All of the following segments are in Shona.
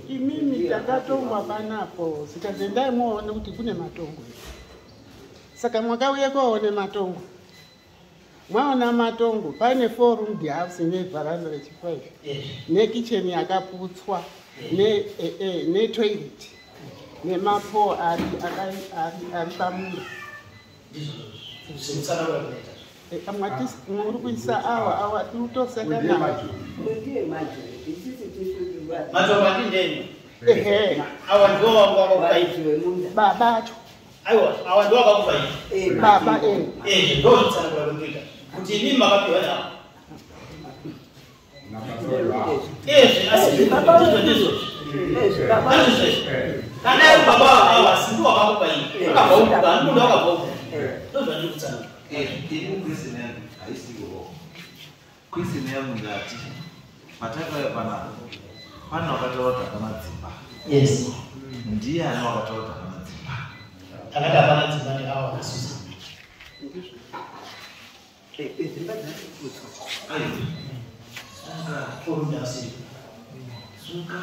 Imini takatongwa panapo sikazendai muone kuti kune matongo. Saka mwakauye koone matongo. Mwaona matongo pane 4 room house ne veranda rechi5 ne kitchen yakaputswa ne toilet ne mapo ari pamunda. Amwatisi muri kuisa awa tutoseka na matomba ndeni awa ndo wakaitwe munda babacho awa ndo wakakufa baba ndo tsana kwa kuita kuti ni makapi wala asi baba ndizo baba kana baba awa sindu wakakufa akabauka ndo wakabauka ndo ndio tsana ini Christian haisigo Christian ngati pataka pana wakatota kama dzimba. Yes. Ndiye anawakatota kama dzimba. Akata pana dzimba ndi awa nasusa. Dzimba dzikutswa. Ayi. Sunga Kurunda si. Sunga.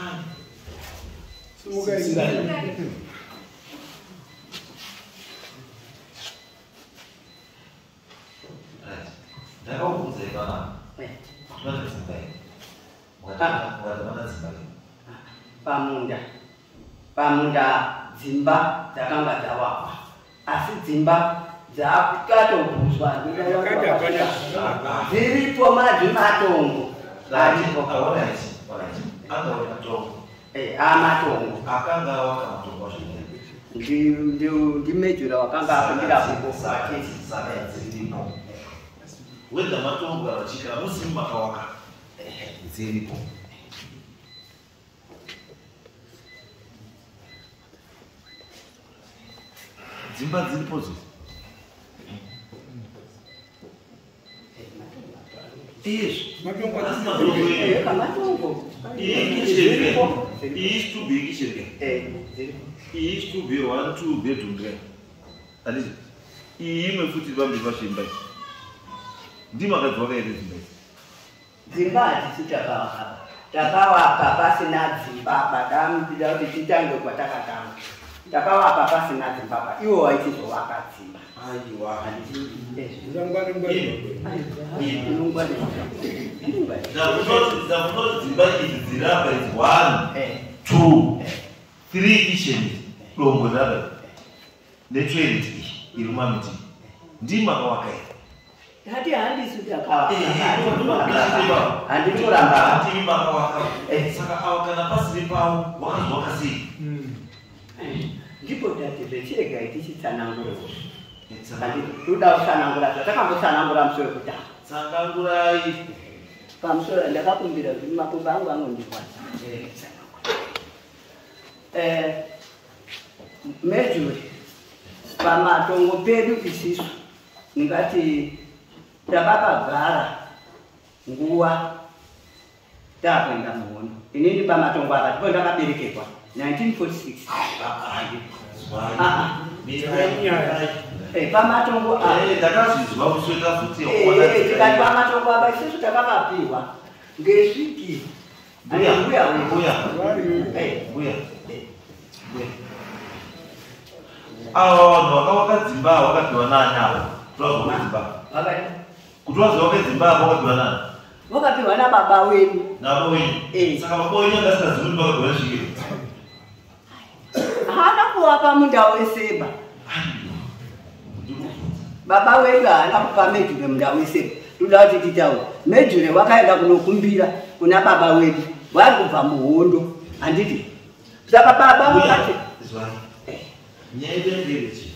Ndakakudzeka pamunda dzimba dzakanga dzavakwa asi dzimba dzakatobvuswa dziripo matongo amatongo ndimejura wakanga akumbira wenda matongo arachika musimu makawaka dziripo dzimba dziripo zo matongo is too big is too big 1 2 bedroom alizi ime futi vambi vashimba ndima kadzoka ere dzimba dzitakawa pasina dzimba badamu kuti titange kwatakatanga takavaka pasina dzimba iwo waichizovaka dzimba dzimba idzi dzirapa idzi 1 2 3 kitchen dongo rapa netoilet iri mamiti ndima kawaka hati handisi takavaka handimuramba ndima kawaka saka awakana pasiri pavo wakazwaka sei ndipo tatibechirega tichitsanangura toda kutsanangura zvatakambotsanangura musoro kutanga tsanangurai pamusoro ndakakumbira kuti makumba angu anondikwadza mejuri pamatongo pedu isisu ngati takakagara nguva takuenda muhondo inini pamatongo apa ndipo ndakabereketwa 1946 pamatongo ndakazvizwa kusvika futi tikati pamatongo apa isusu takakapiwa ngezviki ava vanhu vakavaka dzimba vakapiwa naani avo kuti vazovaka dzimba avo vakapiwa nani vakapiwa nababa wedu navo wenyu saka baba wenyu angasingazivi kuti vakapiwa nesvikiro haana kuvapa munda weseba baba wedu haana kupa mejure munda weseba toda kuti titaura mejure wakaenda kunokumbira kuna baba wedu vari kubva muhondo handiti saka baba vakati nyaya yedengerechi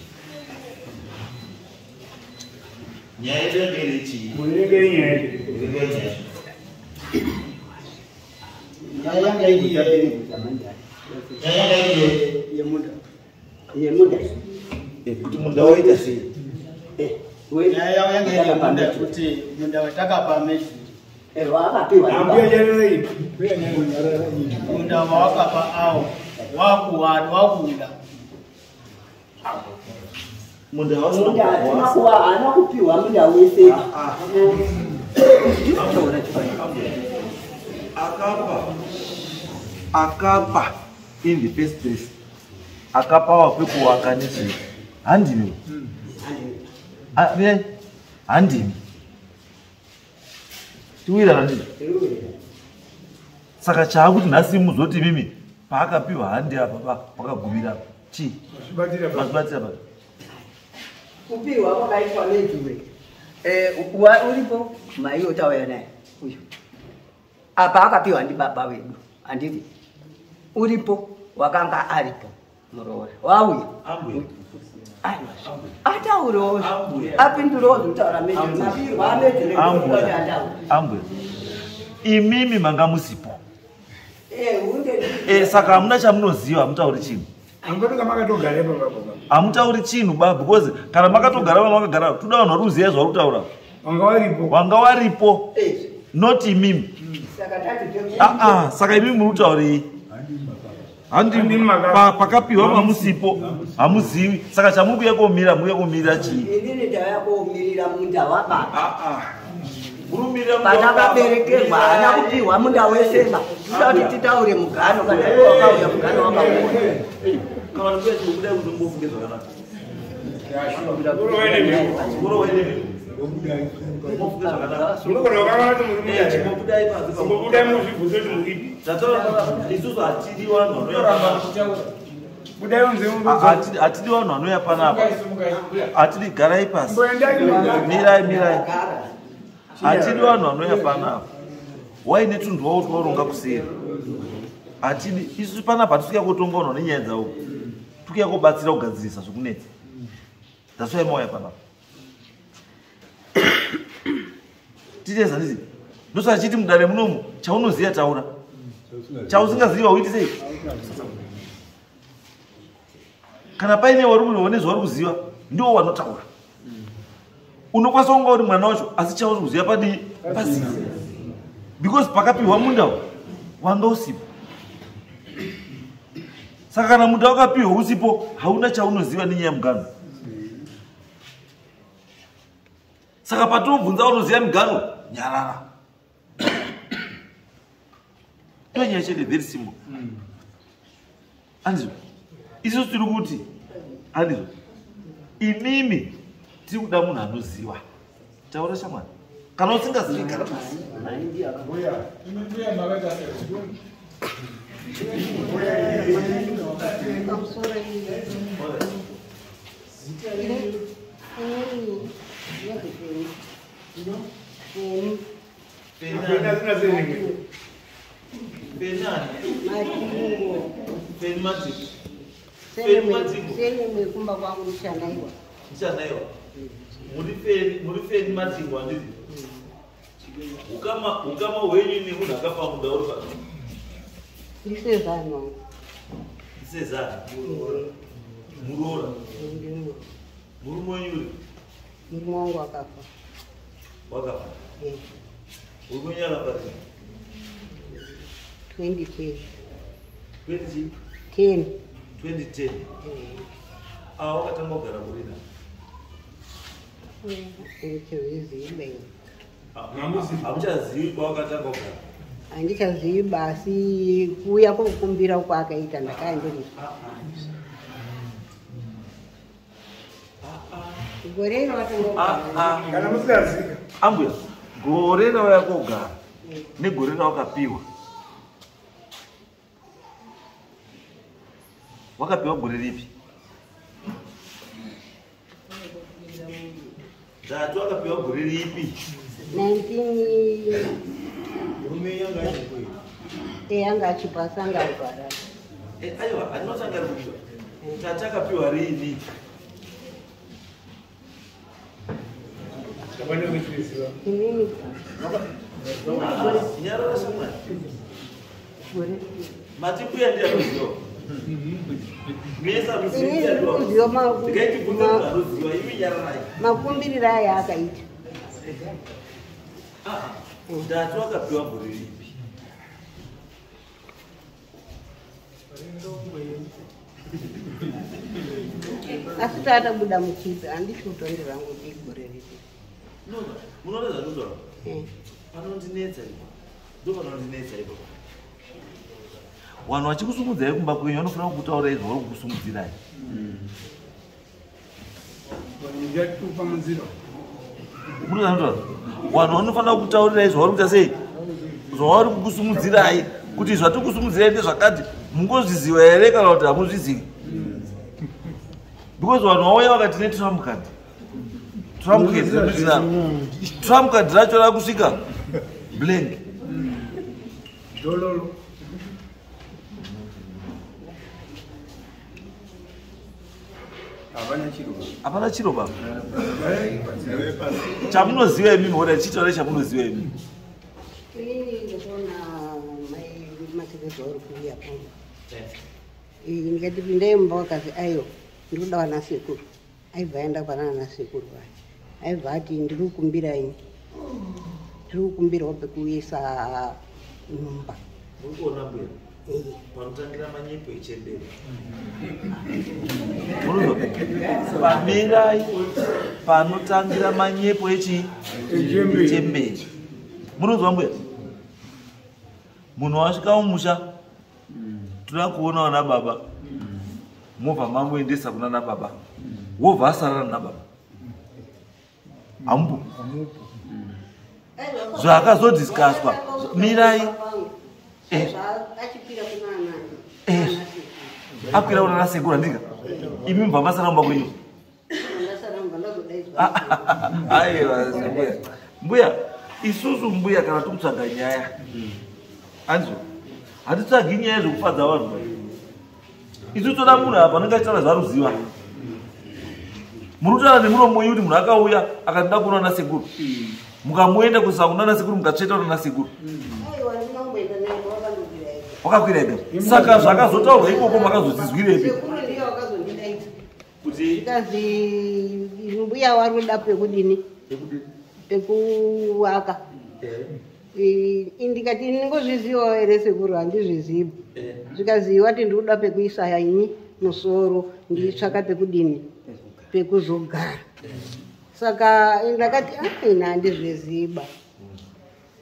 kuti munda waita sei nyaya yanga iri munda kuti munda watakapa mejuri munda wawakapa awo wakuuda munda haana kupiwa munda wese akapa in the first place akapa wapekuwaka nezvei handimi handimi tiwira handii saka chaakuti nhasi muzoti mimi paakapiwa handi apa pakagumira apa chii mazvibatira pa kupiwa kwakaitwa nejure uripo maiyo tauya naye uyu apa akapiwa ndi baba wedu handiti uripo wakanga aripo muroora wauya ataurowo apindurowo zvokutaura mejure ambwe imimi manga musipo saka hamuna chamunoziva hamutauri chinhu hamutauri chinhu ba because kana makatogara vamakagara toda vanhu vari kuziva zvauri kutaura wanga waripo not imimi saka imimi muri kutaurei handi pakapiwa mamusipo hamuzivi saka chamuri kuya komira muri kuya chii inini ndauya komirira munda wababa kana vaberekerwa haana kupiwa munda weseba toda kuti titaure mugano kana iwo wakauya mugano wakaona hatidi vanhu vanouya panapa hatidi garai pasi mirai hatidi vanhu vanouya panapa waine tunhu wavo twaronga kuseri hatidi isusu panapa hatisvika kutongaunwa nenyaya dzavo tukuya kubatsira kugadzirisa zvokunetsa daswai mauya panapa titeza ndizi ndosaka chiti mudare munomu chaunoziva taura chausingaziva uiti sei kana paine vari kuone zvavari kuziva ndiwo vanotaura unokwanisa kunga uri mwana wacho asi chauri kuziva padii pasisi because pakapiwa munda wanga usipo saka kana munda wakapiwa usipo hauna chaunoziva nenyaya yemugano saka patinobvunza unoziva migano nyarara ndonyaya chete very simple andizvo isusu tiri kuti handizvo inimi tiri kuda munhu anoziva taura shamwari kana usingazivi gara pasi kumba kwangu nishanaiwa muri feni matingo handiti ukama hwenyu nemunhu akafamuda uri pa ndisezano isezana muroora murume wenyuri murume wangu akafa wakafa murume wenyu akafati 2010 2010 wakatanga kugara kurina hamuchazivi kwawakatanga kugara handichazivi basi kuuya kwokukumbira uko akaita ndakaenderi gore iro kana musikaziva ambuya gore rawaya kogara negore rawakapiwa wakapiwa gore ripi Datu wakapiwa gore ripi 19 yanga achipasa anga arwara aiwa atinotanga kupiwa tata akapiwa rini inini nyarara semwana matipuya ndianoziva mesa ruziva ivi nyararai makumbirira aya akaita Datu wakapiwa gore ripi asi taatabuda muchipi handishutondi rangu digore ripi munoda zvanutaura panondinetsa ipo ndo panondinetsa ipo vanhu vachikusumudzirai kumba kwenyu vanofanira kukutaurai zvavari kukusumudzirai munoda zvanutaura vanhu vanofanira kukutaurirai zvavari kuita sei zvavari kukusumudzirai kuti zvatikukusumudzirai ndezvakati mungozviziva here kana kuti hamuzvizivi because vanhu vauya vakati netrump card Trump card racho rakusvika blank hapana chiro baba chamunoziva imimi oda chitaura chamunoziva imimi inini ndikuona matekedzwa uri kuuya pangu ndikati pindai mumba wakazi aiyo ndiri kuda vanasekuru aibva aenda pana vanasekuru vaya aibva ati ndiri kukumbirai ndiri kukumbirawo pekuisa nyumba urikuona mbuya panotangira manyepo echembere pamirai panotangira manyepo echembere munonzwa mbuya munhu wasvika mumusha toda kuona vana baba mobva mamuendesa kuna nababa wobva asarana nababa hamupo zvakazodhiskaswa mirai akwira kuna nasekuru handika imi mubva masaramba kwenyu aiwa mbuya isusu mbuya kana tikutsvaga nyaya anzvo hatitsvagi nyaya zvekufadza vanhu isu toda munhu apa anenge achitaura zvaruziva muri kutaura nemuromo wenyu kuti munhu akauya akatida kuona nasekuru mukamuenda kusa kuna nasekuru mukatsveta una nasekuru wakakwira ega saka zvakazotaurwa ikoko makazodzizwirepi kuti ikazi mbuya wari kuda pekudini pekuwaka ndikati ndingozvizivawo here sekuru handizvizivi zvikaziva ti ndikuda pekuisa yanyi musoro nditsvaka pekudini pekuzogara saka ndakati ina handizviziba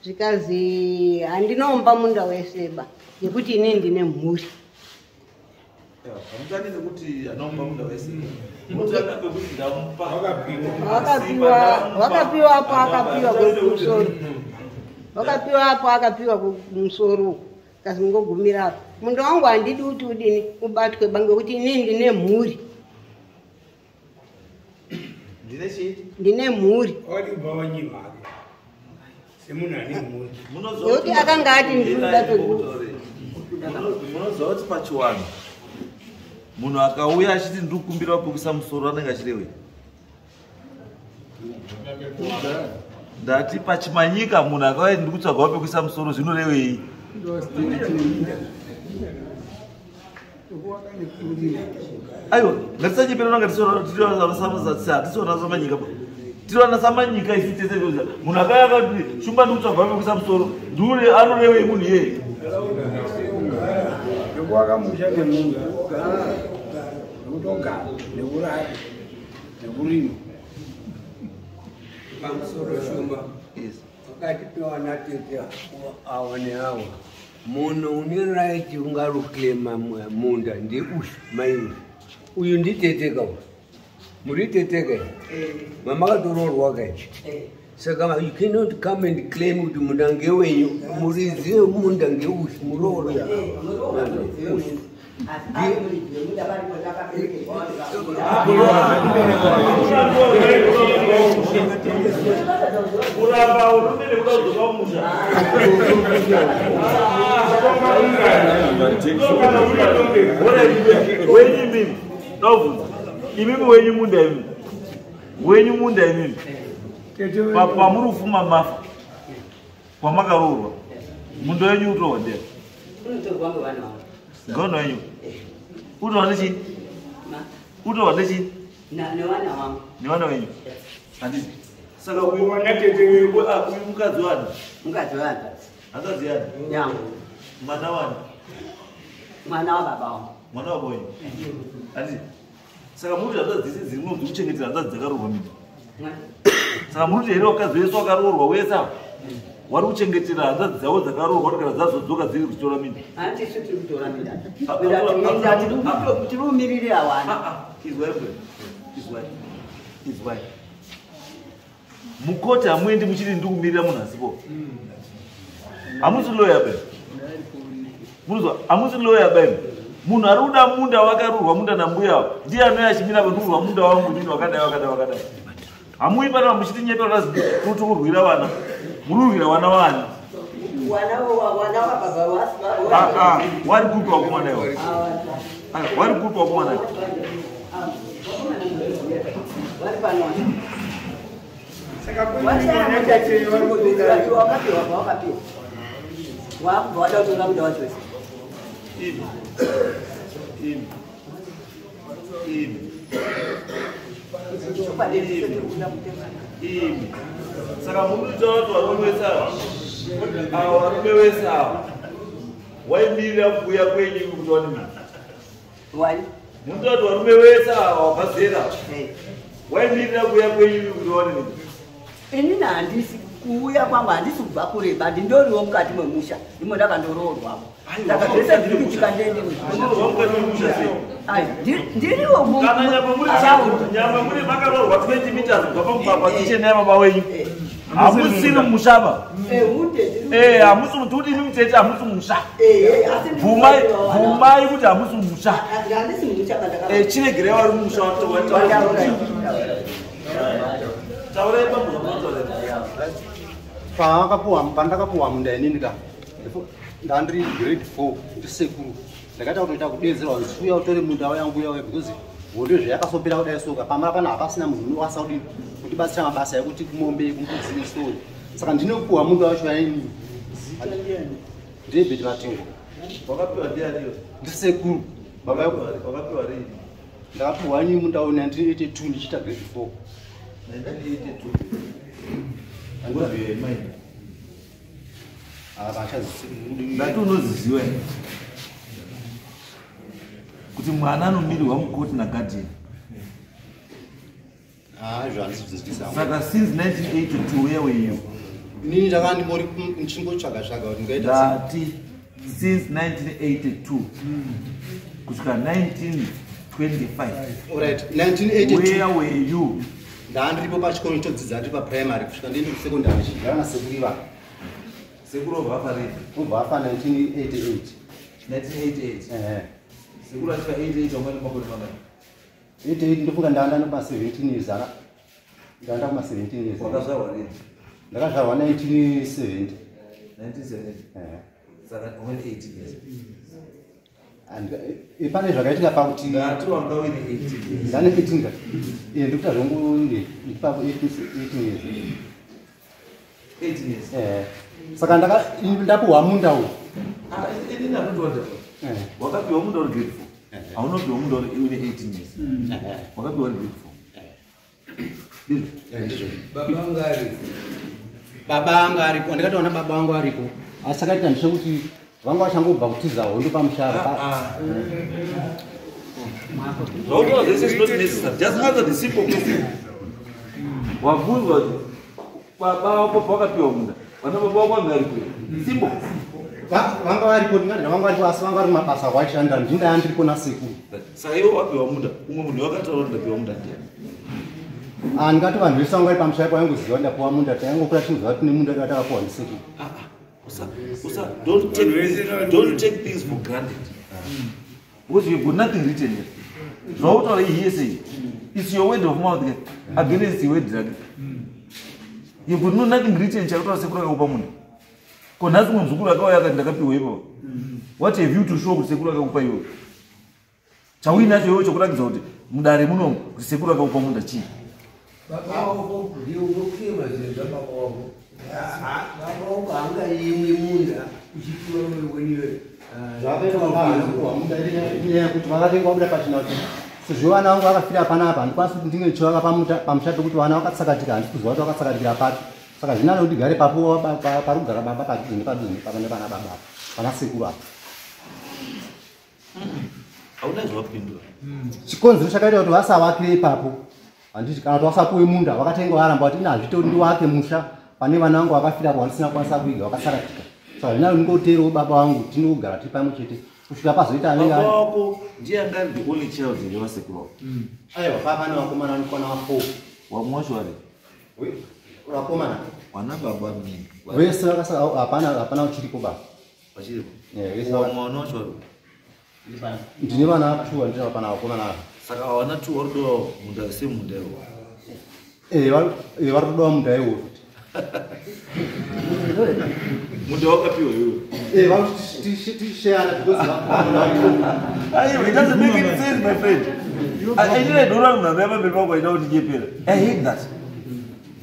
zvikazi handinomba munda weseba nekuti ine ndine mhuri Hamutani nekuti anomba munda wese. Mutaka kwekuti ndamupa. Wakapiwa hapo akapiwa kumusoro. Wakapiwa hapo akapiwa kumusoro. Kasi ngogumira hapo. Mundu wangu andidi kuti udini ubatwe bange kuti inini ndine mhuri. Ndine chiti? Ndine mhuri. Odi bawanyi mari. Semuna ni mhuri. Yoki akanga ati ndikuda pekuti. Munozoti pachiwano. Munhu akauya achiti ndiri kukumbira wapokisa musoro anenge achirewe. Ndati pachimanyika munhu akauya ndiri kutsvaga wapokisa musoro zvinorevei? Aiwa, ngatisanyepera nanga titiona samanyika. Tiriona samanyika isi tese munhu akauya akati shumba ndiri kutsvaga wapokisa musoro ndure anorevei munhu iyeye? Wakamusha nemunhu nekutogara neurari nekurima pamusoro shumba wakatipiwa natete awa neawa munhu une raiti ungaruklema munda ndeuyu maiuyu uyu nditeteka muri teteka mamakatoroorwa kaiti saka you cannot come and claim kuti munda ngewenyu murizive munda ngeuyu murooro wenyu munda imimi pamuri kufuma mafa kwamakaroorwa mundo wenyu utohodera ngono wenyu utohwa nechini utohwa nechini nevana wenyu handiti saka uyu mukadzi wani hanzadzi yani mwana wani mwana wababa wangu mwana wabo wenyu handiti saka muri kuti hanzadzi dzese dziri munonzi kuchengetera hanzadzi dzakaroorwa mimi saka muri kuti here wakadzi wese wakaroorwa wese apa wari kuchengetera hanzadzi dzavo dzakaroorwa kuti kana dzazodzoka dziri kutora mindi hatisi tiri kutora minda tiri kumiririra wana izwai mukoti hamuendi muchiti ndiri kumirira munhu asipo hamusi loya be munozwa hamusi loya be munhu ari kuda munda wakarurwa munda nambuya ndiye anouya achimira pandurwa munda wangu nini wakadai hamui pana muchiti nyepera kuti kurwira vana mururwira vana vani wari kupi wakomana iwo wari kupi wakomana iwo saka munutaura kuti varume vese ava varume vese ava waimirira kuuya kwenyu kuti wani munutaura kuti varume vese ava wabvazera waimirira kuuya kwenyu kuti wani inini handisi kuuya kwangu handisi kubva kureba ndindoriwo mukati memusha ndimo ndakandoroorwapo saka zvese ndiri kuchika ndiriwo nyama muri makaroorwa 20 meters kubva pamupapa kicheni yababa wenyu hamusiri mushava hamusi kuti imi mutete hamusi musha bvumai kuti hamusi musha chiregerei vari musha taurai pandakapuwa munda inini ka ndandiri grade 4 ndisekuru ndakaita kutoita kudedzerwa nsuya utore munda wangu uya because hondo zvayakasopera kudai soka pamara pana hapasina munhu unowasa kutibatsira mabasa ekuti kumombe kumbudzi nestori saka ndinopuwa munda wacho yaini ndebheti matingo wakapiwa ndianiyo ndisekuru baba wakapiwa rini ndakapiwa ni munda wa 1982 ndichita grade 4 ndati unoziziwa kuti mwana anomirirwa mukoti nagadheni saka since 1982 where were you inini ndakandimori nchingotsvaga kuti ndingaita ndati since 1982 kusvika 1925. Alright, 1982. Where were you? Ndandiripo pachikoro chodzidza ndiri paprimary kusvika ndiende kusekondari chigara nasekuru iva. Sekuru obva rei? Obva afa 1988. 1988. Sekuru asvika 88 wamene makore mangani? 88 ndofunga ndanda noma 17 years ara. Ndanda kuma 17 years. Wakazvarwa rini? Ndakazvarwa 1970. 1970. Saka wamene 18 years. Pane zvakaitika pakuti ngati wanga wine 18 years. Ndane 18 ka. Ndikuta zvongu ndipapo 18 years. 18 years. Saka ndapuhwa munda uyu. Ini ndakutoti wakapiwa munda uri grade 4. Haunopiwa munda uri une 18 years. Wakapiwa uri grade 4. Baba anga aripo. Ndakatoona baba vangu aripo. Asi akaita ndechekuti vanga vachangobva kutiza hondo pamushara. This is not necessary. Just answer the simple question. Wabvunzwa baba wako pawakapiwa munda. Vana baba wako vanga aripo. Simple. Vanga varipo ndingati vanga varipo asi vanga vari mabasa awaishanda ndinda ndiripo nasekuru. Saka iwo wapiwa munda. Umwe munhu wakataura kuti ndapiwa munda ndiani. Ndingati vanhu vese vanga vari pamushara pavangoziva kuti ndapiwa munda taingokura tichiziva kuti nemunda watakapiwa ndisekuru. Don't take things for granted. Because you've got nothing written here. So what are you here saying? It's your word of mouth against your word. You've got nothing written. What have you to show with Sekura Upayo? Chawina yo chocolate zodi. Mudare muno, Sekura Upamunda chi. Kuti vakatenga kuda pachinoti sezvo vana vangu vakafira panapa handikwanisi kuti ndinge ndichivaka pamushato kuti vana vakatsakatika handisi kuziva kuti vakatsakatikira papi. Saka zvinano kuti gare papo parikugara baba padhuze nepadhuze nepana baba pana sekuru apa. Chikonzero chakaita kuti vasavakire ipapo handiti kana kuti vasapuwe munda vakatenga varamba kuti inazvitori ndiwake musha pane vana vangu vakafira po handisina kwanisa kuiga vakasaratika. Saka zvinalo ndingoteerawo baba vangu tinogara tiri pamwe chete kusvika pazoita anenge baba wako ndiye anga ari the only child yevasekuru. aiwa papane vakomana vanikwana va4 wamwachwari vakomana wana baba mini vese hapana uchiripo baba wamwana wachwari ndine vana 2 handina hapana vakomana ava. Saka hawana 2 varidowa munda semunda iwo varitodawa munda iwo futi munda wakapiwa iwo vatisheyana it doesn't make any sense, my friend. I didn't know that I never before I know I hate that.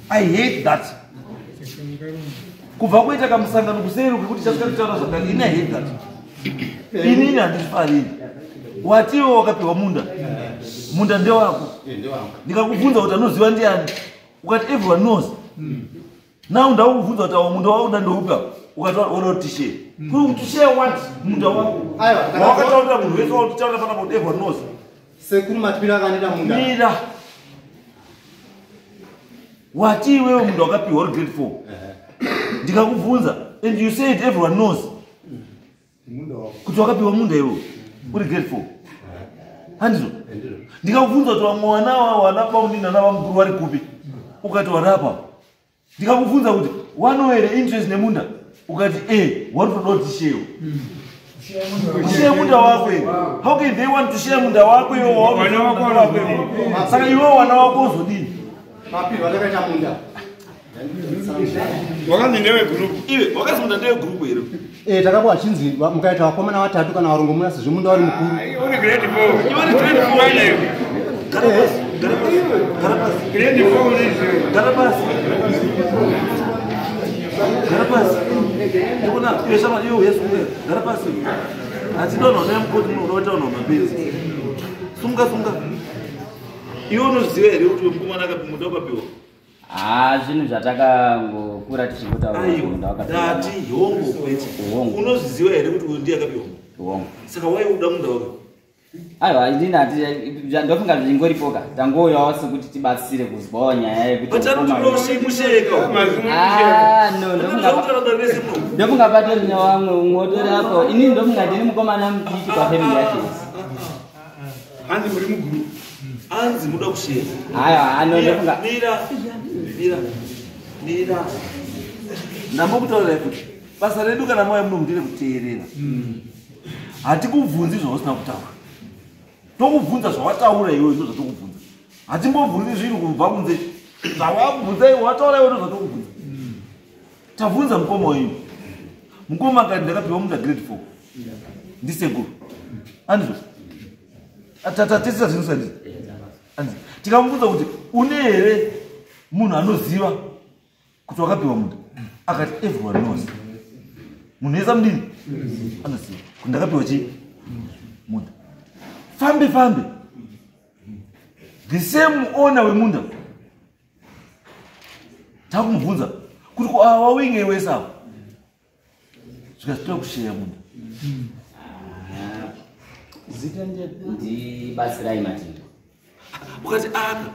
I hate that. Kuva kuita kamusangano kuseri kuti chasika kutaura zvakati ine hate that. Inini handifari. Watiwo wakapiwa munda. Munda ndewako. Ndikakubvunza kuti anoziva ndiani. Ukati everyone knows. Now ndakubvunza kuti awo munda wako ndandoupa. Ukati unotishe. Kutishe what? Munda wako. Wakataura munhu wese wakutaura pana kuti everyone knows. Sekuru matipira kanida munda. Mira. Wati wewe mundu wakapiwa uri grade 4. Ndikakubvunza and you said everyone knows. Kuti wakapiwa munda iwo uri grade 4. Handizvo? Ndikakubvunza kuti vamwe wana paundina navamukuru vari kupi. Ukati warapa. Ndikakubvunza kuti wanoere interest nemunda. Ukati vari kutoda kuti tishewo. Share munda wako. How can they want to share munda wako iwo wako? Saka iwo wana wako uzodini? Papi vatakaita munda. Wakazi ndewe group. Iwe wakazi munda ndewe group here. Takapuwa chinzi mukaita vakomana 3 kana varongomuna sezvo munda wari mukuru. Uri grade 4. Iwe uri grade 4. Garabasi. Grade 4 uri. Garabasi. Ndikuna iwe shama iwe yesu garabasi. Atinono nemukoti unoita unomabezi. Sunga. Iwe unoziva here kuti mukomana akapimunda wakapiwa? Zvinhu zvatakangokura tichingota munda wakapiwa. Dati hongo kwete. Unoziva here kuti uyu ndiye akapiwa? Hongo. Saka wai uda munda wako? aiwa ndinati ndofunga zvingoripoka tangoyawo sekuti tibatsire kuzwawo nyaya yekuti ndofunga patori newamwe umwotori apo inini ndofunga ndini mukomana mudiki pafamily yake hanzi muri muguru hanzi muda kushera aiwa ano ndofunga mira ndambokutaurira kuti basa redu kana mauya muno mutire kuteerera hatikubvunzi zvausina kutaura tokubvunza zvawataura iwe ndo zvatokubvunza hatimbobvunzi zviri kubva kunze zvawabvunza iwe wataura iwe ndo zvatokubvunza tabvunza mukoma wenyu mukoma akati ndakapiwa munda grade 4 ndisekuru andizvo tatesisa zvinhu sandizi tikamubvunza kuti une here munhu anoziva kuti wakapiwa munda akati everyone knows munhu yesa mudini anoziva kuti ndakapiwa chii munda fambe the same owner wemunda takumubvunza kuti wawinge wesavo zvikasitoya kusheya munda zita ndibatsirai matindo ukati aka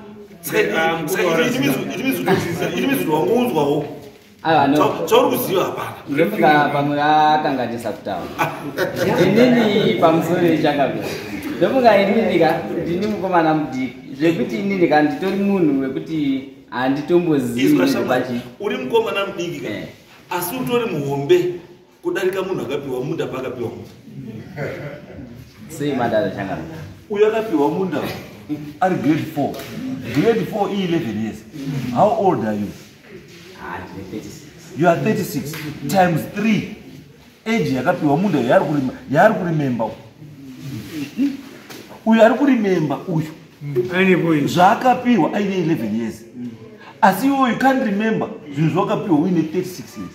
itimizkuti wangounzwawo chauri kuziva hapana ndofunga pamwe akanganisa kutaura inini pamusoro yechakapera ndofunga ininika ndini mukomana mudiki zvekuti ininika nditori munhu wekuti handitombozivi pachi uri mukomana mudiki asi utori muhombe kudarika munhu akapiwa munda paakapiwa munda sei madaro chakapera uyo akapiwa munda ari grade 4 grade 4 i11 years how old are you? You are 36 times 3 age yakapiwa munda yaari kurimemba uyu ari kurimemba uyu zvaakapiwa aine 11 years asi iwo you can't remember zvinhu zvakapiwa uine 36 years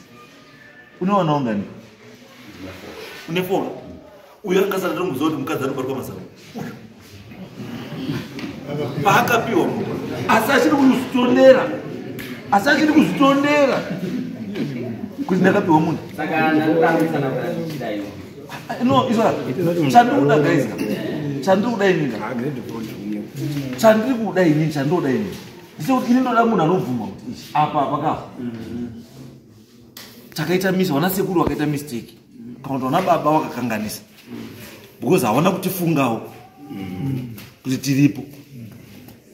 unowana ungani une 4 uyu akasara tomboziva kuti mukadzi anobarwa mazamu paakapiwa asi achiri kuzvitondera kuti ndakapiwa munhu no isora chandikuda gaisa chandikuda inini chandikuda inini chandoda inini ndisekuti ini ndoda munhu anobvuma kuti ichi apa pakafa takaita misi wana sekuru wakaita mistake kana kuti wana baba wakakanganisa because hawana kutifungawo kuti tiripo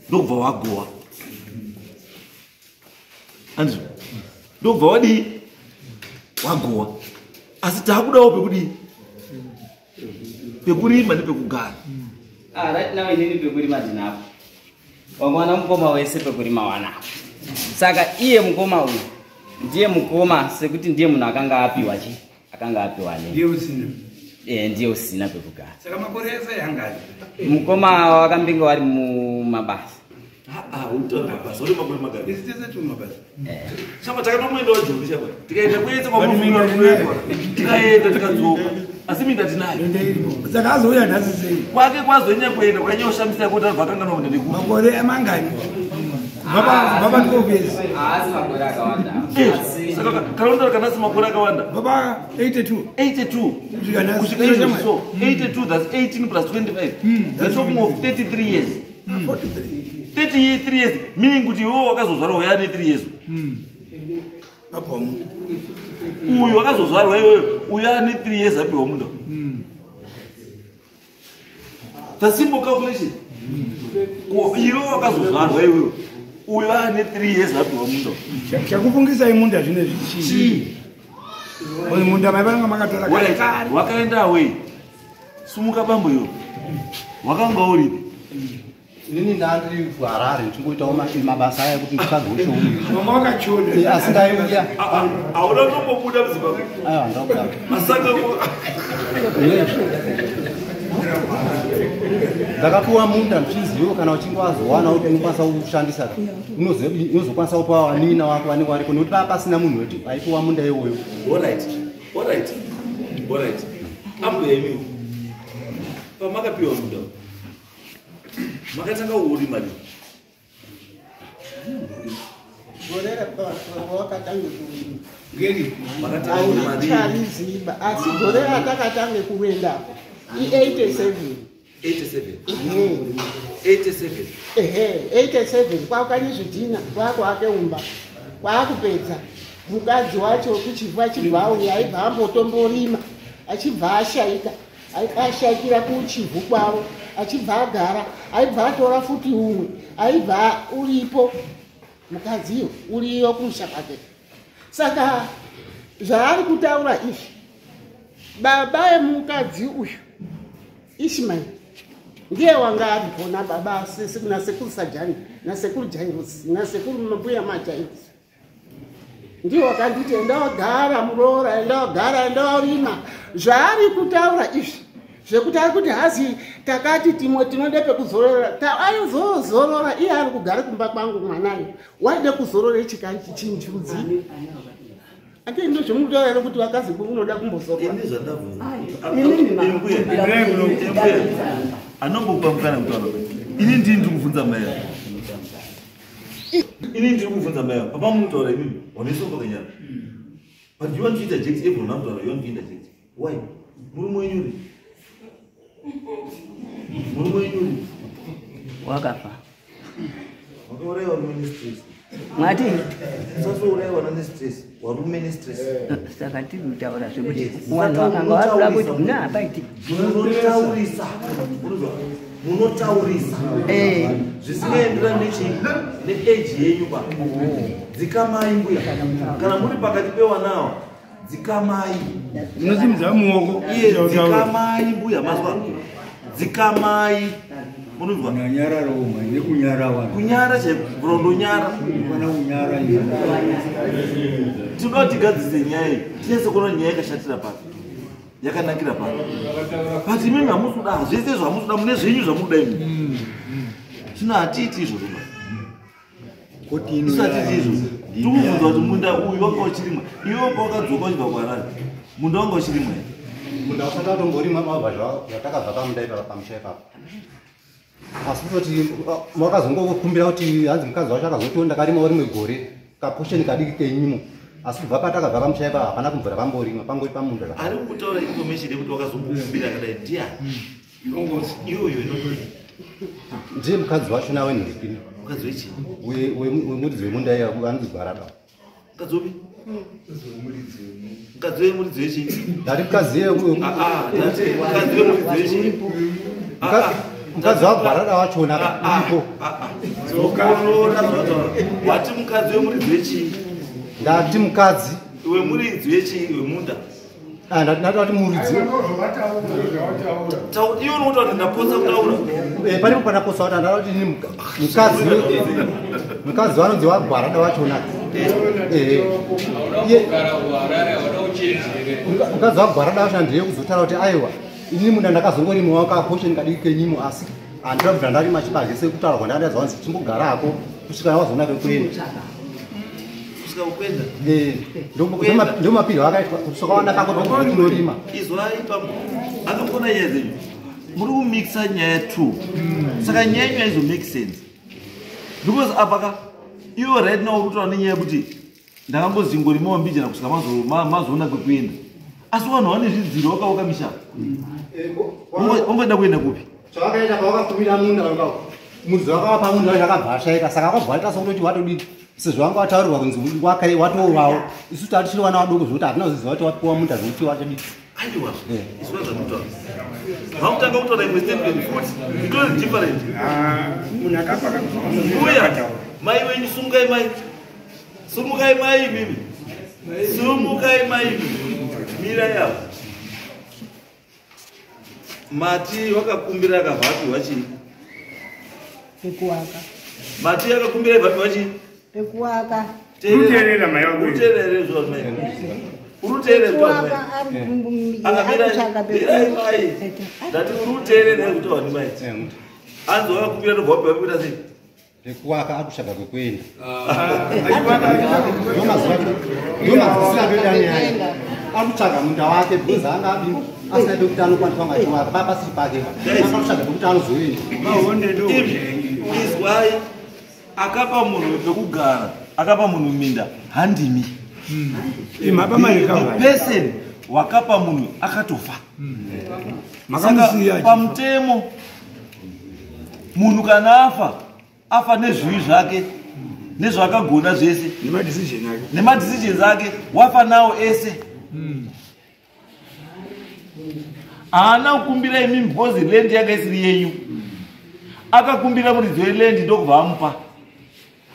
ndokubva wagowa andizvo ndokubva wadii wagowa asi taakudawo pekudii pekurima nepekugara right now inini pekurima ndinapo wamwana mukoma wese pekurima wanapo saka iye mukoma uyu ndiye mukoma sekuti ndiye munhu akanga apiwa chi akanga apiwa ndiye usina pekugara saka makore ese yangazi mukoma wakambinge wari mumabasa mabasa uri makore magari isitese tu mabasa chama takatomwenda wajombi chapa tikaenda kuedza kwamuvira kunoendwa tikaenda tikadzoka asi minda tinayo saka azouya nhasi sei kwake kwazonyanya kuenda kwanyoshamisa kuti abva kanganwa kuenda neku makore amangani baba ndikobvezi asi makore akawanda saka kalondara kanasi makore akawanda baba 82 kusvika izvozvi so 82 that's 18 plus 25 that's talking of 33 years 33 years meaning kuti iwewo wakazozvarwa uya ane 3 years uyu wakazozvarwa iweyo uya ane 3 years apiwa munda the simple calculation iwewo wakazozvarwa iweyo uyu ane 3 years apiwa munda chakufungisai munda zvine zvichii uyu munda mai vananga makatora kare wakaenda away sumuka bambo iwo wakanga uripi inini ndandiri kuharare ndichingoitawo mabasa aya kuti ndisazoshoumira mama wakachona asi ndaiuya hauna tombobuda muzimbabwe aiwa ndakuda masaka ndakapiwa munda ndichiziviwo kana uchinge wazowana kuti unokwanisa kushandisa unozokwanisa kupa wanina wako vanenge variko nekuti paa pasina munhu weti aipiwa munda iwoyo alright ambuyemiwo pamakapiwa munda makatanga uri mali aichariziba asi gore ratakatange kuenda i87 87 kwakanye zvidhina kwakwake umba kwakupedza mukadzi wacho kuchibva achibva auya aibva ambotomborima achibva ashayika ashayikira kuchivhu kwavo achibva agara aibva atora futi umwe aibva uripo mukadziyo uriyo kumusha kwake. Saka zvaari kutaura izvi baba emukadzi uyu Ishmael ndiye wanga aripo nababa nasekuru Sajani nasekuru Jairusi nasekuru mbuya maJairusi ndiye wakanditi endogara muroora endogara endorima. Zvaari kutaura izvi zvekuti ari kuti hazi takati tinode pekuzorora aizozorora iye ari kugara kumba kwangu mwanayo waide kuzorora chikari chichinjudzi ake ndo zvomutaura kuti wakazi unoda kumbozorora anombokupa mukana mutano ini ndini ndiri kuvhunza maya papa mutaura imimi wanesomboka nyara but you want to interject every now you want to interject why muri wakafa wakauraiwa ministries mwati sasa uraiwa ministries wari ministries saka ndiri kutaura zvekuti vanhu vakanga varura kuti muna apaiti munotaurisa zvisingaenderani neage yenyu pa dzikamai mbuya kana muri pakati pewanawo dzikamai munosimudza muoko dzikamai mbuya mazwa dzikamai munonzwa kunyara roma nekunyara vanhu kunyara chekurondonyara tinoti gadzise nyaya iyi tinese kuona nyaya yakashatira pano yakanakira pano but imimi hamusuda zvese zvamusuda mune zvenyu zvamuda imi zvino hatiiti izvozvo isu hatiiti izvozvo tikubvunza kuti munda uyu wanga uchirimwa iwe pakadzoka uchibva kuharare munda wanga uchirimwa munda usati watomborima mabva zvatakabva pamunda ipapa pamusha ipapa asi kutoti makazongokumbira kuti hanzi mukadzi wacho akazotiwo ndakarima rimwe gore kaposheni kadiki kenyimo asi kubva patakabva pamusha ipapa hapana kumvura pamborima pangori pamunda ari kutaura information yekuti wakazombokumbira kadai ndiani iyoyo ndiye mukadzi wacho nawe ndiripini mukadzi wechii wemuridzi wemunda iya anonzi Gwarada mukadzi upi mukadzi wemuridzi wechii ndati mukadzi mukadzi wemuridzi wechii mukadzi waGwarada wachona ipo wati mukadzi wemuridzi wechii ndati mukadzi wemuridzi wechii wemunda ndati muridzi iwe unotaura kuti ndaposa kutaura paripo panaposa kuti andati ini mukadzi wanonzi waGwarada wachona mukadzi waGwarada wacho ndiye kuzotaura kuti aiwa ini munda ndakazongorima wakaposheni kadiki kenyimo asi handira kuti ndarima chibazi sekutaura kwandandazva wanzi chimbogarako kusvika wazona pekuenda ndo mapiro akaitwa kusvika wandakakotonorima izwai pamwe akambona nyaya dzenyu muri kumixa nyaya 2 saka nyaya yenyu haizomake sense because apaka iwo right now uri kutaura nenyaya yekuti ndakambozingorimawo mbijana kusvika mazoona kwekuenda asi vanhu vane zvidziro wakauka mishaka ungoda kuenda kupi zvakaita pawakakumira munda mudzi wakavapa munda zvakabva ashaika saka akabva aita sokutoti watodii sezvo wanga wataurirwa kunzi watovawo isu tati tiri vana vadoko zvokuti hatina kuziziva kuti wapiwa munda zvokuti watodii aiwa iswa zvakutaura vakutanga kutaura imwe statement futi itori different uya mai wenyu sumukai mai sumukai mai mimi sumukai mai mira yavo mati wakakumbira akavhapiwa chii pekuwaka mati yakakumbira ivhapiwa chii pekuwaka uteerera mai wako uteerere zvozvo uruteerere akutsvaka mirai mai ndati uruteerere kuti wani mai anzi wakakumbira tobvapiwa pekuita sei pekuwaka akushaka kwekuenda akutsvaga munda wake because anga adini asaide kuti anokwanisa ngatiwaka papasiri pake akatsvaga kuti anozoenda izwai akapa munhu pekugara akapa munhu minda handimi person wakapa munhu akatofa saka pamutemo munhu kana afa nezvivi zvake nezvaakagona zvese nemadecisions ake wafa nawo ese. Haana kukumbira imi because land yake isiri yenyu, akakumbira muridzi weland ndokubva amupa.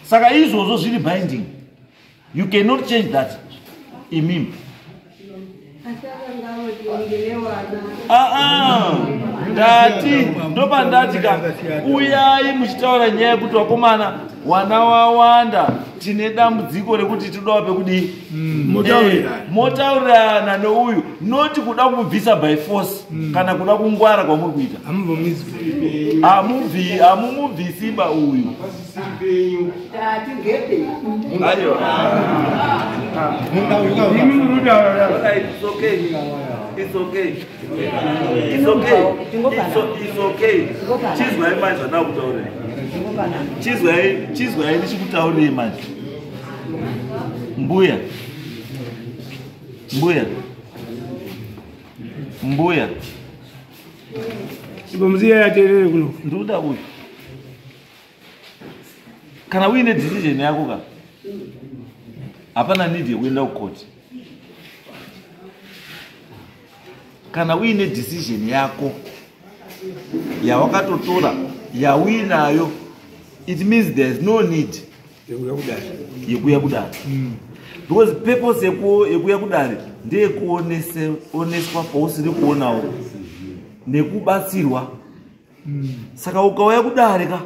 Saka izvozvo zviri binding, you cannot change that imimi. Ndati ndopandati uyai muchitaura nyaya yekuti wakomana wana wawanda, tine dambudziko rekuti todawo pekudi motaurirana neuyu, noti kuda kumubvisa by force kana kuda kungwara kwamuri kuita. Hamumubvisi ba uyu. It's okay. It's okay. It's okay. It's okay. Chizwa imanje ndakutaurira. Chizwa ndichikutaurira imanje. Mbuya. Ibomziya yaterere kuno. Ndoda uyu. Kana uine decision yako ka? Hapana need yekuenda kucourt. Kana uine decision yako yawakatotora yawinayo, it means there is no need yekuya kudari. Because purpose yekuya kudari ndeyekuoneswa pausiri kuonawo nekubatsirwa. Saka ukauya kudari ka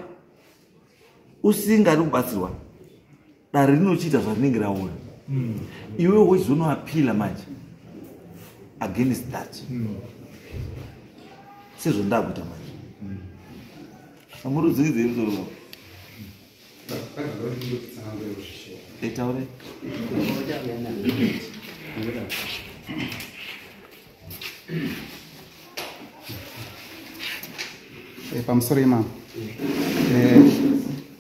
usingari kubatsirwa, dare rinochiita zvarinenge raona. Iwe wechizonoapila manje against that. Sezvo ndakuita manje. Amurudziridzei musoro. Etaure. Pamusoro imam.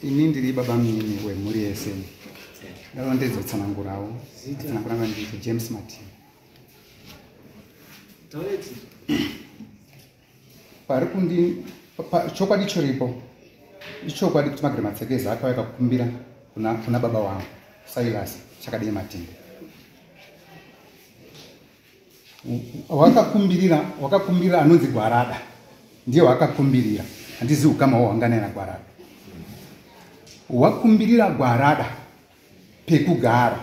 Ini ndiri baba mini wemhuri yese. Ndava ndizotsanangurawo. Tsanangura nditi James Martin. Pari kundi chokwadi choripo. Ichokwadi kuti Magre Matsekeza akauya kukumbira kuna baba wangu Silas Chakadei Matimbe. Wakakumbira anonzi Gwarada. Ndiye wakakumbirira. Handizivi kama wanganaira Gwarada. Wakumbirira Gwarada pekugara.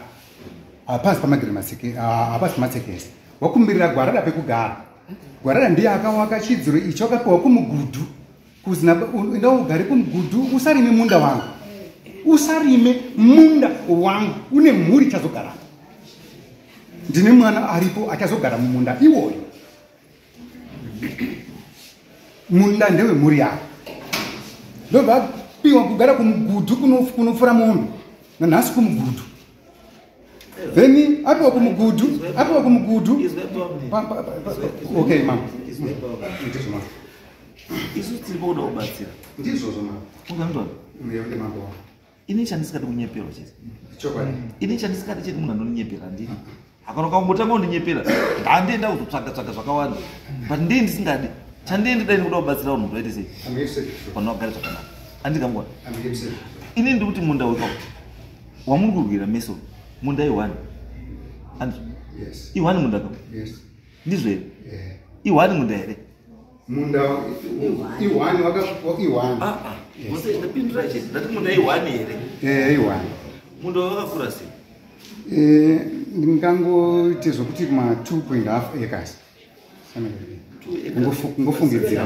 Apasi paMagre Matsekeza. Wakumbirira Gwarada pekugara. Gwarada ndiye akawaka chidziro icho akapiwa kumugudhu. Enda ugare kumugudhu, usarime munda wangu. Usarime munda wangu. Une mhuri chazogara. Ndine mwana aripo achazogara mumunda iwoyo. Munda ndewe mhuri yako. Ndobva piwa kugara kumugudhu kunofura munhu. Nanhasi kumugudhu. Then apiwa kumugudhu. Okay, mama. Isu tiri kuda kubatsira. Ndizvozvo mama. Ungandwa? Muyende mambo. Ini chandisikati kunyepera chete. Chokwadi. Ini chandisikati chete munhu anonyepera ndini. Akanoka kumbotanga kundinyepera. Ndandienda kuzotsvaka zvakawanda. But ndini ndisingadi. Chandiyendida ini kuda kubatsira munhu waite sei? Panogara zvakanaka. Andikamwa. Ini ndiri kuti munda wekao. Wamuri kurwira meso. Munda i1. And yes. I1 munda kam. Yes. Ndizvo here. I1 munda here. Munda I1 waka I1. Mose ndapindura chete. Ndati munda I1 here. I1. Munda wakakura sei? Ndingangoite zvokuti kuma 2.5 acres. Ngofungidzira.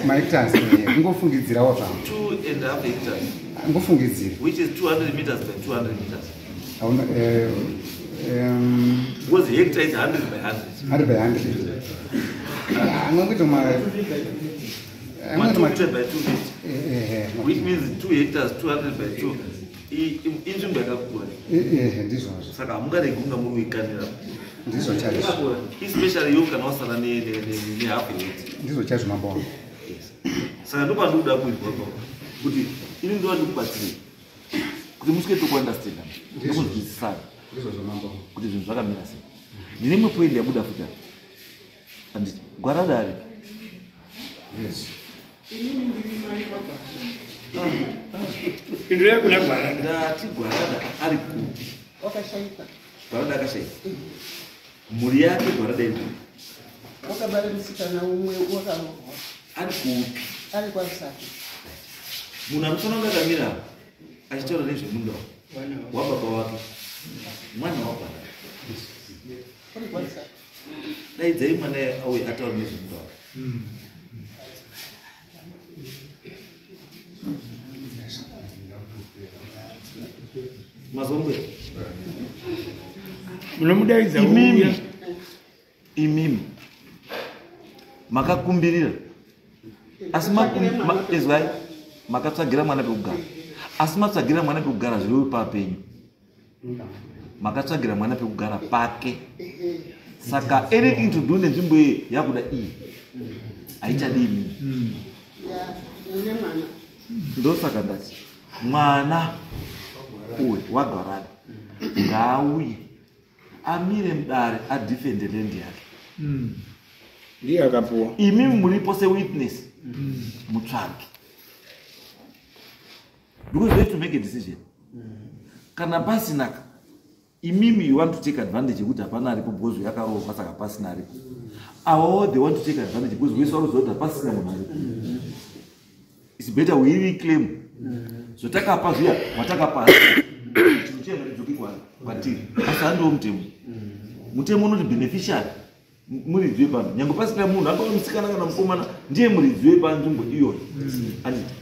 Ma hectares. Ngofungidzirawo zvangu. 2.5 hectares. Ngofungidzira. Which is 200 meters by 200 meters. Was the hectare is 100 by 100. 100 by 100. I'm going to my 200 by 250. Which means 2 hectares, 200 by 2. Inzvimbo yakakura. Ndizvo. Saka hamungaregi kunga muri kuikanira. Ndizvo chaizvo. Especially you kana wasara ne half a hectare. Ndizvo chaizvo mambo. Saka ndopandikuda kuizwa kuti ini ndiwa ndikubatsire kuti muswete kuunderstand ndikuzwisisana ndizvo mambo kuti zvinhu zvakamira sei. Ndine imwe point yabuda futi Anditi Gwarada ari. Yes. Indira kuna Gwarada. Ndati Gwarada ari kuti. Wakashaika. Gwarada akashaika. Muri yake Gwarada iri. Wakabara musikana umwe wakarohwa. Ari kupi. Ari kwa Rusaka. Munhu anofana kunge akamira achitaura nezvemunda wababa wake mwana wababa daidzai mwana auye ataura nezvemunda wake. Mazombe munomudaidza imimi makakumbirira asi ezwai makatsvagira mwana pekugara asi matsvagira mwana pekugara zviriwo papenyu makatsvagira mwana pekugara pake saka anything to do nenzvimbo iyi yakuda iyi haichadi imimi ndosaka ndati mwana uyu waGwarada ngaauye amire mudare adhifende lendi yake ndiye akapuwa imimi muripo sewitness mutsvage because we have to make a decision. Kana pasinaka imimi you want to take advantage yekuti hapana aripo because yakarohwa saka pasina aripo. Avo they want to take advantage because we saw kuti pasina munhu aripo. It's better we reclaim. So takapa zviya watakapa chinhu chemudzoki kwatiri asi handiwo mutemo. Mutemo unoti beneficiary muridzi wepano nyange pasina munhu akava musikana kana mukomana ndiye muridzi wepanzvimbo iyoyo.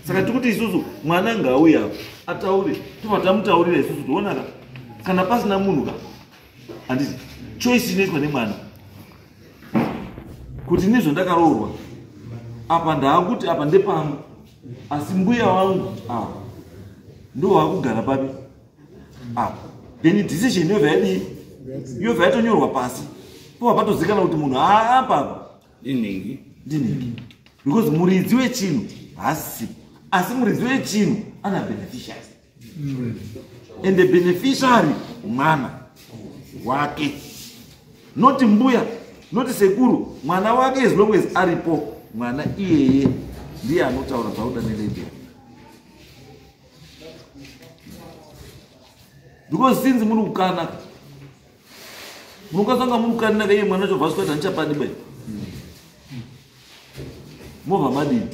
Saka tikuti isusu mwana ngaauye apo ataure tobva tamutaurira isusu toonaka kana pasina munhu ka handiti choice inoitwa nemwana kuti ndizvo ndakaroorwa apa ndaakuti apa ndepangu asi mbuya wangu ndo wakugara papi apa then decision yobva yadii yobva yatonyorwa pasi pova patozikana kuti munhu aapapa ndinhingi because muridzi wechinhu haasi asi muridzi wechinhu ana beneficiaries and the beneficiary mwana wake not mbuya not sekuru mwana wake as long as aripo mwana iyeye ndiye anotaura zvauda nerediyo because since muri kukanaka munokasanga muri kukanaka iye mwana chobva aswata ndichapani bai movha madini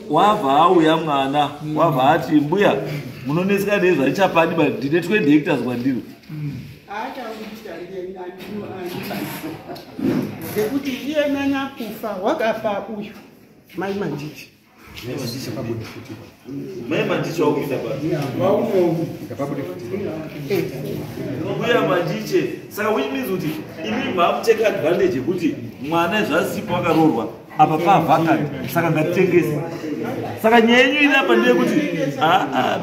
wabva auya mwana wabva ati mbuya munoneseka nezvaichapani bai ndine 20 hectares kwandiro ngekuti iye nanya kufa wakapa uyu mai Manjichi mai Manjichi wakuita mbuya Manjichi saka which means kuti imi maamuteka advantage yekuti mwana zvasipo wakaroorwa apa pavhakati saka ngatitengese saka nyaya yenyu iri apa ndeyekuti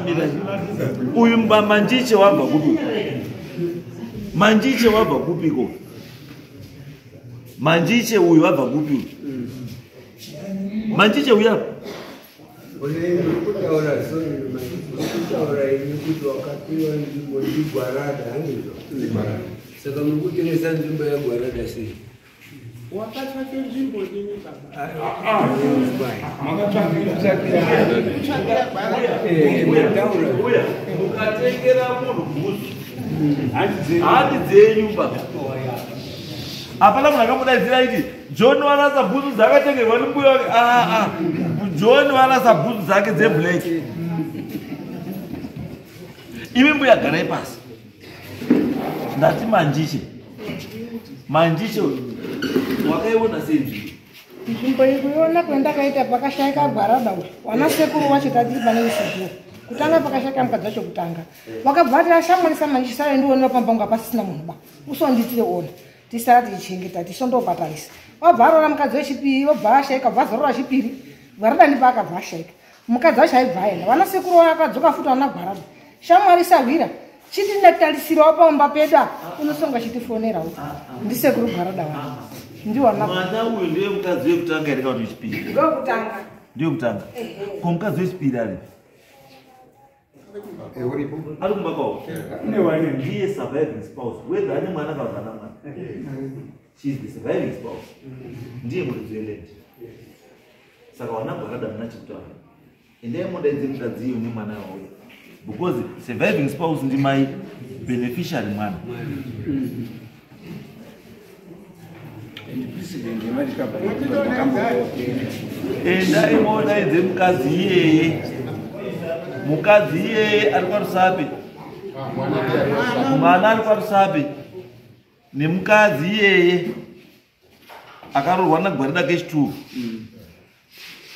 mira uyu Manjichi wabva kupi Manjichi wabva kupiko Manjichi uyu wabva kupi Manjichi uyu apa saka muri kutengesa nzvimbo yaGwarada sei wakatsvake nzvimbo dini mukatengera munhu bhuzu handi dzenyu baba hapana munhu akamudaidzira iti John warasa bhuzu dzakatengerwa nembuya wake John warasa bhuzu dzake dzeblack imi mbuya garai pasi ndati Manjichi wakaiona sei nzvimbo ikuiona kwendakaita pakashaika Gwarada wana sekuru wacho tatiri pane isizvo kutanga pakashaika mukadzi wacho kutanga wakabva ati ashamwarisa Manjichi sare ndionera pambangu apasisina munhu ba usonditire ona tisara tichichengeta tisondobhatarisa wabva arora mukadzi wechipiri wabva ashaika bva azorora chipiri Gwarada ndipo akabva ashaika mukadzi wacho aibva aenda wana sekuru akadzoka futi wana Gwarada shamwarisa hwira chiti ndatarisirawo pamba pedu unosonga chitifonerawo ndisekuru Gwarada wana ndiwana mwana uyu ndiye mukadzi wekutanga ere kana wechipiri ndokutanga ndiyo kutanga ko mukadzi wechipiri ari ari kumbakawo ndiye surviving spouse whether ane mwana kana kana mwana she is the surviving spouse ndiye muridzi weland saka wanagwarada muna chikutaura endai modaidze mukadzi iyo nemwana wauya because surviving spouse ndi mai beneficiary mwana endai modaidze mukadzi iyeye mukadzi iyeye ari kwarusapi mwana ari kwarusapi nemukadzi iyeye akarorwa nagwarada kechitu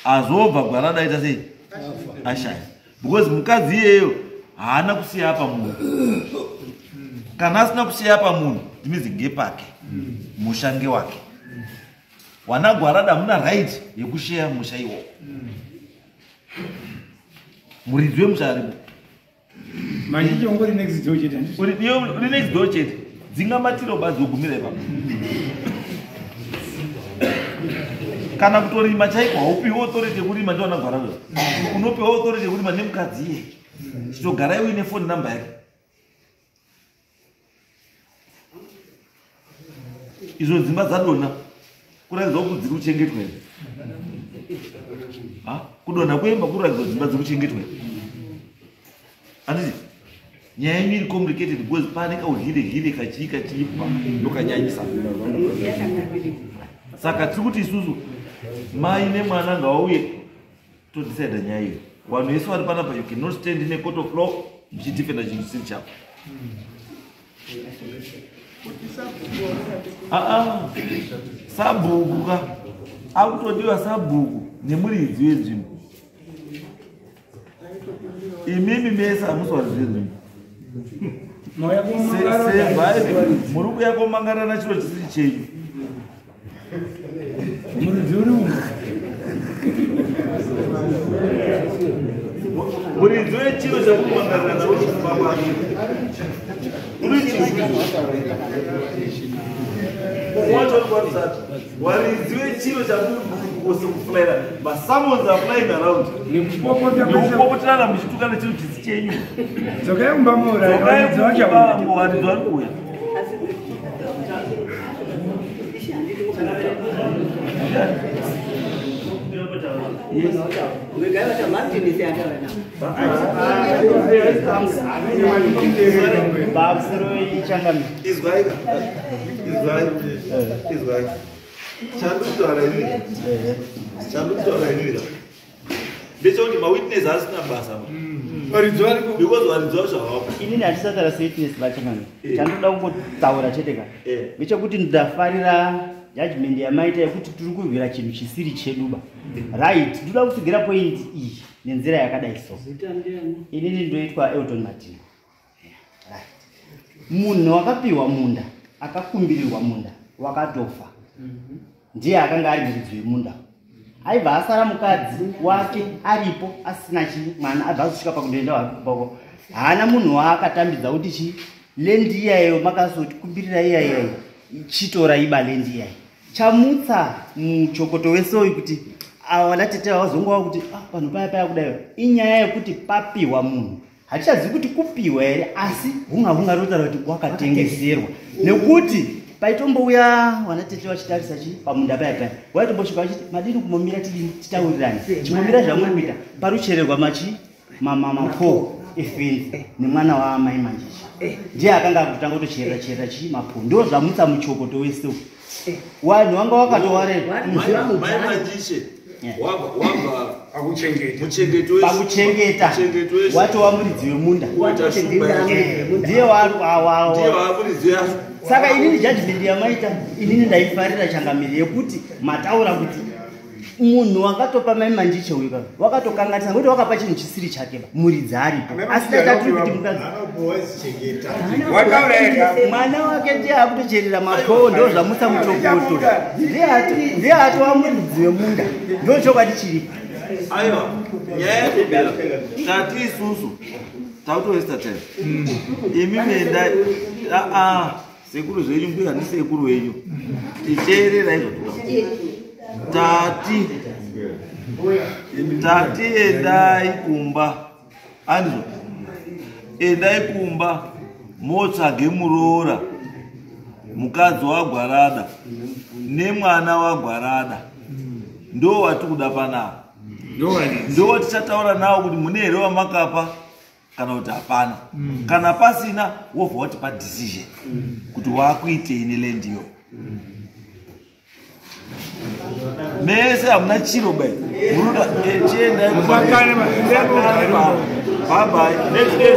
azobva gwarada aita sei ashaya because mukadzi iyeyo haana kusiya apa munhu kana asina kusiya apa munhu ndimizi ngepake mushange wake wana gwarada muna right yekusheya musha iwo muridzi wemusha aripo mandichongori next door chete uri next door chete dzingamatiro badzi ogumira ipapo kana kutorima chaiko haupiwo authority yekurima ndiwana gwarada unopiwa authority yekurima nemukadzi iye chitogarai uine phone number yake izvo dzimba dzadona kuratidza kuti dziri kuchengetwa kudonha kwemba kuratidza dzimba dziri kuchengetwa anditi nyaya yenyu iri complicated because pane kauhire kachiipa ndokanyanyisa saka tiri kuti isusu mai nemwana ngavauye todecida nyaya iyo vanhu vese vari panapa you cannot stand in a court of law muchidefenda chinhu chisiri chavo sabhuku ka akutodiwa sabhuku nemuridzi wenzvimbo imimi mese hamuswaridzi wenzvimbo muri kuya komangarana chiro chisiri chenyu muridzi uri muridzi wechiro chakumangarana waridzi wechiro chakufulaira masamons are flying around nekupopoterana muchitukana chiro chisi chenyu dzokai kumba muurayi waridzi vari kuuya ndechekuti mawitness asina basa because waridzi vacho havapo inini handisatara sewitness vachangani chandoda kungotaura chete ka ndechekuti ndafarira judgment yamaita yekuti tiri kurwira chinhu chisiri cheduba right ndoda kutsigira point iyi nenzira yakadai so inini ndoitwa Elton Martin munhu wakapiwa munda akakumbirirwa munda wakatofa ndiye akanga ari muridzi wemunda aibva asara mukadzi wake aripo asina mwana abva azosvika pakundoenda wakupako haana munhu waakatambidza kuti chi lendi iyayo makazoti kumbirira iyayo chitora iba lendi iyayo chamutsa muchokoto wesoyi kuti awana tete wazongova kuti panhu paya kudayo inyaya yekuti papiwa munhu hatichazivi kuti kupiwa here asi hunga rotaura kuti wakatengeserwa nekuti paitombouya wana tete wachitarisa chi pamunda paya waitombosvika vachiti madini kumomira titaurirani chimomira zvamuri kuita paruchererwa mapo efenzi nemwana waamai manjishi ndiye akanga akutanga kutocherera chi mapo ndo zvamutsa muchokoto weso wanhu wanga wakatowareva pakuchengeta watova muridzi wemunda ndiye saka inini judgment yamaita inini ndaifarira changamiri yekuti mataura kuti munhu wakatopa mai manjiche uyu wakatokanganisa kuti wakapa chinhu chisiri chake muridzi aripo asi datatiri kuti mukadzi mwana wake ndiye akutocherera mapo ndo zvamutsa muchokoto ndiye atova muridzi wemunda ndo chokwadi chiripo aiwa nyaya yatobera tati isusu tautowesta time imi mendai sekuru zvenyu mbuya handi sekuru wenyu ticheerera tati endai kumba andizvo endai kumba motsvage muroora mukadzi waGwarada nemwana waGwarada ndo watikuda panapa ndo watichataura nawo kuti mune here wamakapa kana kuti hapana kana pasina wobva watipa decision kuti wakuitei nelendiyo mese hamuna chiro bai muruda chiendai bye bye next day